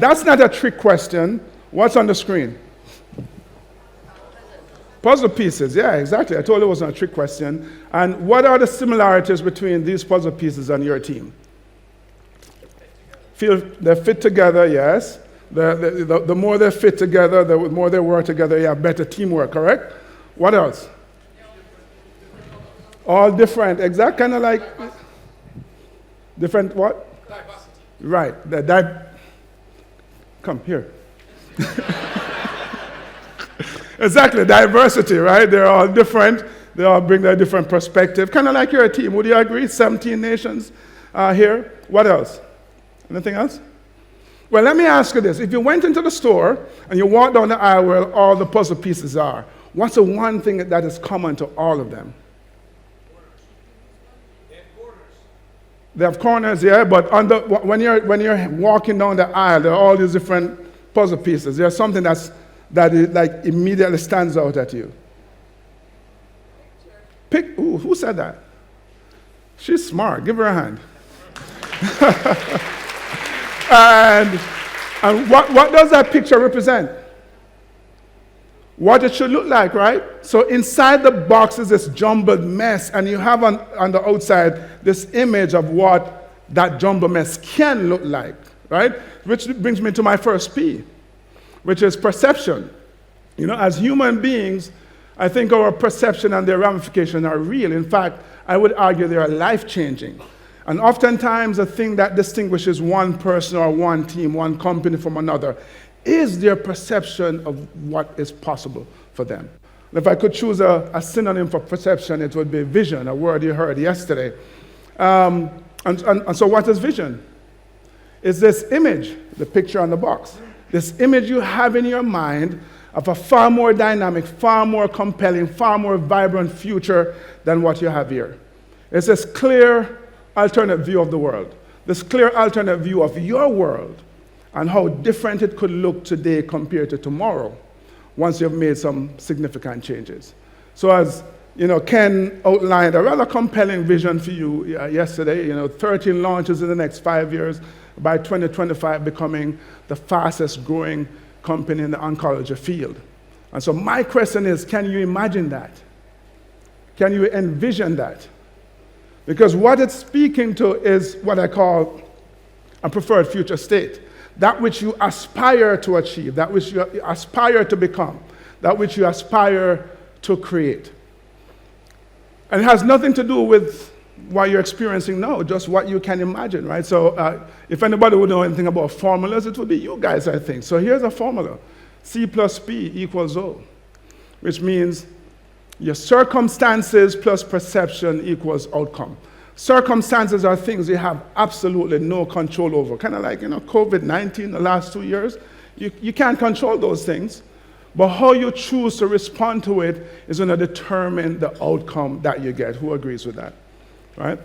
That's not a trick question. What's on the screen? Puzzle pieces, yeah, exactly. I told you it wasn't a trick question. And what are the similarities between these puzzle pieces and your team? They fit together, yes. The more they fit together, the more they work together, you have better teamwork, correct? What else? All different, exact kind of like, different what? Diversity. Right, come here. Exactly, diversity, right? They're all different. They all bring their different perspective. Kind of like you're a team, would you agree? 17 nations here. What else? Anything else? Well, let me ask you this. If you went into the store and you walked down the aisle where all the puzzle pieces are, what's the one thing that is common to all of them? They have corners, yeah, but when you're walking down the aisle, there are all these different puzzle pieces. There's something that like immediately stands out at you. Ooh, who said that? She's smart. Give her a hand. and what does that picture represent? What it should look like, right? So inside the box is this jumbled mess, and you have on the outside this image of what that jumbled mess can look like, right? Which brings me to my first P, which is perception. You know, as human beings, I think our perception and their ramifications are real. In fact, I would argue they are life-changing. And oftentimes, the thing that distinguishes one person or one team, one company from another, is their perception of what is possible for them. And if I could choose a synonym for perception, it would be vision, a word you heard yesterday. And so what is vision? It's this image, the picture on the box, this image you have in your mind of a far more dynamic, far more compelling, far more vibrant future than what you have here. It's this clear alternate view of the world, this clear alternate view of your world and how different it could look today compared to tomorrow once you've made some significant changes. So as you know, Ken outlined a rather compelling vision for you yesterday, 13 launches in the next 5 years, by 2025 becoming the fastest growing company in the oncology field. And so my question is, can you imagine that? Can you envision that? Because what it's speaking to is what I call a preferred future state. That which you aspire to achieve, that which you aspire to become, that which you aspire to create. And it has nothing to do with what you're experiencing now, just what you can imagine, right? So if anybody would know anything about formulas, it would be you guys, I think. So here's a formula. C plus P equals O, which means your circumstances plus perception equals outcome. Circumstances are things you have absolutely no control over. Kind of like, COVID-19 the last 2 years. You can't control those things. But how you choose to respond to it is going to determine the outcome that you get. Who agrees with that? Right?